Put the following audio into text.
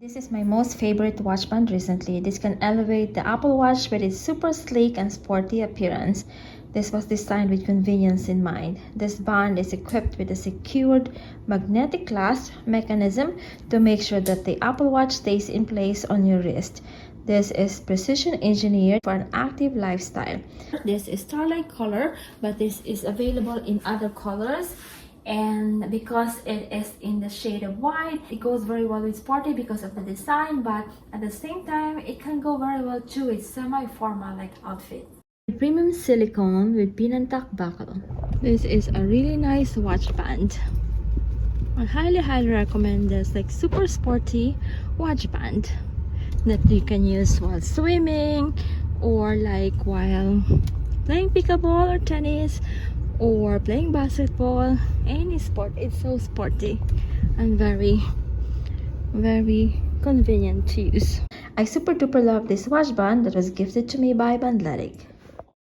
This is my most favorite watch band recently. This can elevate the Apple Watch with its super sleek and sporty appearance. This was designed with convenience in mind. This band is equipped with a secured magnetic clasp mechanism to make sure that the Apple Watch stays in place on your wrist. This is precision engineered for an active lifestyle. This is starlight color, but this is available in other colors. And because it is in the shade of white, it goes very well with sporty because of the design, but at the same time it can go very well too with semi-formal like outfit. Premium silicone with pin and tuck buckle. This is a really nice watch band. I highly recommend this like super sporty watch band that you can use while swimming or like while playing pickleball or tennis or playing basketball, any sport. It's so sporty and very convenient to use. I super duper love this watch band that was gifted to me by BANDLETIC.